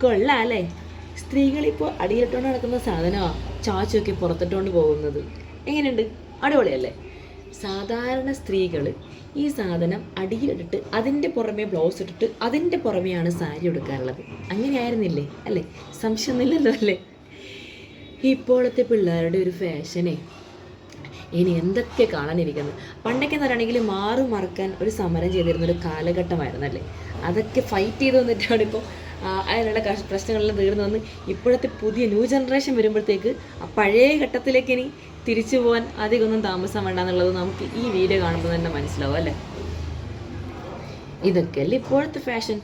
കൊള്ളാം അല്ലേ? സ്ത്രീകളിപ്പോൾ അടിയിലിട്ടുകൊണ്ട് നടക്കുന്ന സാധനമാണ് ചാച്ചൊക്കെ പുറത്തിട്ടുകൊണ്ട് പോകുന്നത്. എങ്ങനെയുണ്ട്? അടിപൊളിയല്ലേ? സാധാരണ സ്ത്രീകൾ ഈ സാധനം അടിയിലിട്ടിട്ട് അതിൻ്റെ പുറമെ ബ്ലൗസ് ഇട്ടിട്ട് അതിൻ്റെ പുറമെയാണ് സാരി എടുക്കാറുള്ളത്. അങ്ങനെയായിരുന്നില്ലേ അല്ലേ? സംശയമൊന്നുമില്ലല്ലോ അല്ലേ? ഇപ്പോഴത്തെ പിള്ളേരുടെ ഒരു ഫാഷനെ ഇനി എന്തൊക്കെ കാണാനിരിക്കുന്നത്. പണ്ടൊക്കെ എന്ന് പറയുകയാണെങ്കിൽ മറക്കാൻ ഒരു സമരം ചെയ്തിരുന്നൊരു കാലഘട്ടമായിരുന്നല്ലേ. അതൊക്കെ ഫൈറ്റ് ചെയ്ത് വന്നിട്ടാണ് ഇപ്പോൾ അതിനുള്ള പ്രശ്നങ്ങളെല്ലാം തീർന്നു വന്ന് ഇപ്പോഴത്തെ പുതിയ ന്യൂ ജനറേഷൻ വരുമ്പോഴത്തേക്ക് ആ പഴയ ഘട്ടത്തിലേക്ക് ഇനി തിരിച്ചു പോകാൻ അധികമൊന്നും താമസം വേണ്ട എന്നുള്ളത് നമുക്ക് ഈ വീഡിയോ കാണുമ്പോൾ തന്നെ മനസ്സിലാവും അല്ലേ. ഇതൊക്കെയല്ലേ ഇപ്പോഴത്തെ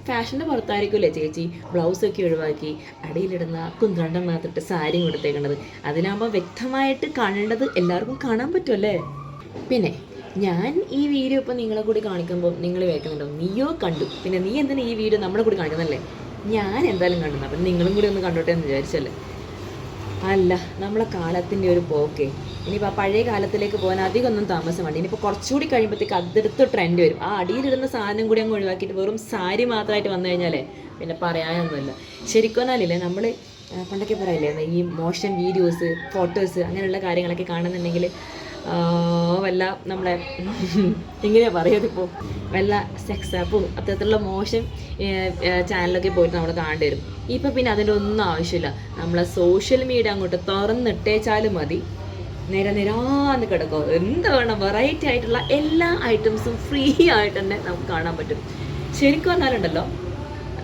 ഫാഷൻ്റെ പുറത്തായിരിക്കുമല്ലേ ചേച്ചി ബ്ലൗസൊക്കെ ഒഴിവാക്കി അടിയിലിടുന്ന കുന്ത്രണ്ടെണ്ണത്തിട്ട് സാരിയും കൊടുത്തേക്കുന്നത്. അതിനാകുമ്പോൾ വ്യക്തമായിട്ട് കാണേണ്ടത് എല്ലാവർക്കും കാണാൻ പറ്റുമല്ലേ. പിന്നെ ഞാൻ ഈ വീഡിയോ ഇപ്പോൾ നിങ്ങളെ കൂടി കാണിക്കുമ്പോൾ നിങ്ങൾ കേൾക്കുന്നുണ്ടോ? നീയോ കണ്ടു, പിന്നെ നീ എന്തിനാ ഈ വീഡിയോ നമ്മളെ കൂടി കാണിക്കുന്നല്ലേ? ഞാൻ എന്തായാലും കണ്ടു, അപ്പം നിങ്ങളും കൂടി ഒന്ന് കണ്ടോട്ടെ എന്ന് വിചാരിച്ചല്ലേ. അല്ല, നമ്മളെ കാലത്തിൻ്റെ ഒരു പോക്കേ ഇനിയിപ്പോൾ ആ പഴയ കാലത്തിലേക്ക് പോകാൻ അധികമൊന്നും താമസം വേണ്ട. ഇനിയിപ്പോൾ കുറച്ചുകൂടി കഴിയുമ്പോഴത്തേക്ക് അതെടുത്ത് ട്രെൻഡ് വരും. ആ അടിയിലിടുന്ന സാധനം കൂടി അങ്ങ് ഒഴിവാക്കിയിട്ട് വെറും സാരി മാത്രമായിട്ട് വന്നു കഴിഞ്ഞാലേ പിന്നെ പറയാനൊന്നുമില്ല. ശരിക്കും പറഞ്ഞാലില്ലേ, നമ്മൾ പണ്ടൊക്കെ പറയില്ലേ ഈ മോശം വീഡിയോസ് ഫോട്ടോസ് അങ്ങനെയുള്ള കാര്യങ്ങളൊക്കെ കാണുന്നുണ്ടെങ്കിൽ വല്ല നമ്മളെ എങ്ങനെയാണ് പറയുമതിപ്പോൾ വല്ല സെക്സ് ആപ്പും അത്തരത്തിലുള്ള മോശം ചാനലൊക്കെ പോയിട്ട് നമ്മൾ കാണേണ്ടി വരും. ഇപ്പം പിന്നെ അതിൻ്റെ ഒന്നും ആവശ്യമില്ല. നമ്മളെ സോഷ്യൽ മീഡിയ അങ്ങോട്ട് തുറന്നിട്ടേച്ചാലും മതി, നിരാന്ന് കിടക്കും. എന്ത് വേണം, വെറൈറ്റി ആയിട്ടുള്ള എല്ലാ ഐറ്റംസും ഫ്രീ ആയിട്ട് തന്നെ നമുക്ക് കാണാൻ പറ്റും. ശരിക്കും പറഞ്ഞാലുണ്ടല്ലോ,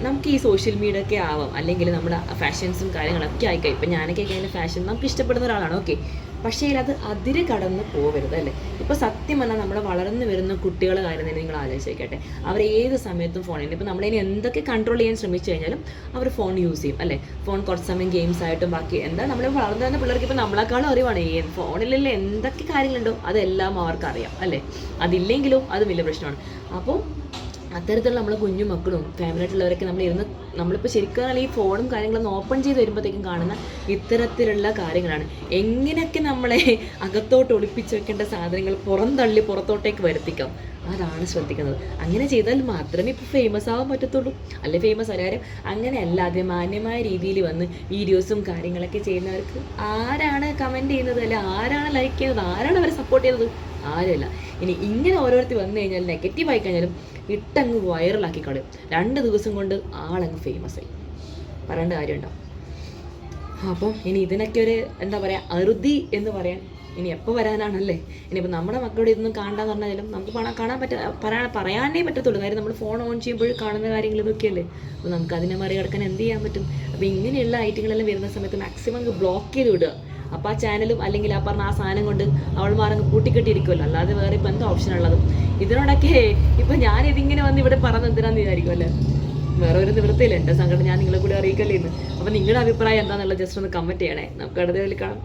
നമുക്ക് ഈ സോഷ്യൽ മീഡിയ ഒക്കെ ആവാം, അല്ലെങ്കിൽ നമ്മുടെ ഫാഷൻസും കാര്യങ്ങളൊക്കെ ആയിക്കോ. ഇപ്പം ഞാനൊക്കെ കഴിഞ്ഞ ഫാഷൻ നമുക്ക് ഇഷ്ടപ്പെടുന്ന ഒരാളാണ്, ഓക്കെ. പക്ഷേ അത് അതിര് കടന്ന് പോകരുത് അല്ലേ. ഇപ്പോൾ സത്യം പറഞ്ഞാൽ നമ്മുടെ വളർന്നു വരുന്ന കുട്ടികളുടെ കാര്യം തന്നെ നിങ്ങൾ ആലോചിക്കട്ടെ. അവർ ഏത് സമയത്തും ഫോണിൽ, ഇപ്പോൾ നമ്മളിനി എന്തൊക്കെ കൺട്രോൾ ചെയ്യാൻ ശ്രമിച്ചു കഴിഞ്ഞാലും അവർ ഫോൺ യൂസ് ചെയ്യും അല്ലേ. ഫോൺ കുറച്ച് സമയം ഗെയിംസ് ആയിട്ടും ബാക്കി എന്താ നമ്മൾ വളർന്നു വരുന്ന പിള്ളേർക്ക് ഇപ്പോൾ നമ്മളെക്കാളും അറിവാണ് ഈ ഫോണിലുള്ള എന്തൊക്കെ കാര്യങ്ങളുണ്ടോ അതെല്ലാം അവർക്കറിയാം അല്ലേ. അതില്ലെങ്കിലും അത് വലിയ പ്രശ്നമാണ്. അപ്പോൾ അത്തരത്തിലുള്ള നമ്മളെ കുഞ്ഞു മക്കളും ഫാമിലിയായിട്ടുള്ളവരൊക്കെ നമ്മളിപ്പോൾ ശരിക്കും പറഞ്ഞാൽ ഈ ഫോണും കാര്യങ്ങളൊന്നും ഓപ്പൺ ചെയ്ത് വരുമ്പോഴത്തേക്കും കാണുന്ന ഇത്തരത്തിലുള്ള കാര്യങ്ങളാണ്. എങ്ങനെയൊക്കെ നമ്മളെ അകത്തോട്ട് ഒളിപ്പിച്ച് വെക്കേണ്ട സാധനങ്ങൾ പുറത്തോട്ടേക്ക് വരുത്തിക്കാം, അതാണ് ശ്രദ്ധിക്കുന്നത്. അങ്ങനെ ചെയ്താൽ മാത്രമേ ഇപ്പോൾ ഫേമസ് ആവാൻ പറ്റത്തുള്ളൂ. അല്ലെ ഫേമസ് ആരും അങ്ങനെ അല്ലാതെ മാന്യമായ രീതിയിൽ വന്ന് വീഡിയോസും കാര്യങ്ങളൊക്കെ ചെയ്യുന്നവർക്ക് ആരാണ് കമൻറ്റ് ചെയ്യുന്നത്, അല്ലെ ആരാണ് ലൈക്ക് ചെയ്യുന്നത്, ആരാണ് അവരെ സപ്പോർട്ട് ചെയ്യുന്നത്? ആരുമില്ല. ഇനി ഇങ്ങനെ ഓരോരുത്തർ വന്നു കഴിഞ്ഞാൽ നെഗറ്റീവായി കഴിഞ്ഞാലും ഇട്ടങ്ങ് വൈറലാക്കി കളയും. 2 ദിവസം കൊണ്ട് ആളങ്ങ് ഫേമസ് ആയി, പറയേണ്ട കാര്യമുണ്ടോ? അപ്പം ഇനി ഇതിനൊക്കെ ഒരു എന്താ പറയുക അറുതി എന്ന് പറയാൻ ഇനി എപ്പോൾ വരാനാണല്ലേ. ഇനിയിപ്പോൾ നമ്മുടെ മക്കളുടെ ഇതൊന്നും കാണാൻ പറഞ്ഞാലും നമുക്ക് കാണാൻ പറയാനേ പറ്റത്തുള്ളൂ. കാര്യം നമ്മൾ ഫോൺ ഓൺ ചെയ്യുമ്പോൾ കാണുന്ന കാര്യങ്ങൾ ഇതൊക്കെയല്ലേ. അപ്പോൾ നമുക്ക് അതിനെ മറികടക്കാൻ എന്ത് ചെയ്യാൻ പറ്റും? അപ്പോൾ ഇങ്ങനെയുള്ള ഐറ്റങ്ങളെല്ലാം വരുന്ന സമയത്ത് മാക്സിമം അങ്ങ് ബ്ലോക്ക് ചെയ്ത് വിടുക. അപ്പോൾ ആ ചാനലും അല്ലെങ്കിൽ ആ പറഞ്ഞ ആ സാധനം കൊണ്ട് അവൾമാരങ്ങ് കൂട്ടിക്കെട്ടിയിരിക്കുമല്ലോ. അല്ലാതെ വേറെ ഇപ്പം എന്താ ഓപ്ഷൻ ഉള്ളത്? ഇതിനോടൊക്കെ ഇപ്പം ഞാനിതിങ്ങനെ വന്ന് ഇവിടെ പറഞ്ഞ് എന്തിനാന്ന് വിചാരിക്കുമല്ലേ. വേറെ ഒരു നിവൃത്തിയില്ല. എൻ്റെ സങ്കടം ഞാൻ നിങ്ങളെ കൂടി അറിയിക്കല്ലേ ഇന്ന്. അപ്പോൾ നിങ്ങളുടെ അഭിപ്രായം എന്താണെന്നുള്ളത് ജസ്റ്റ് ഒന്ന് കമൻറ്റ് ചെയ്യണേ. നമുക്ക് അടുത്ത കാണാം.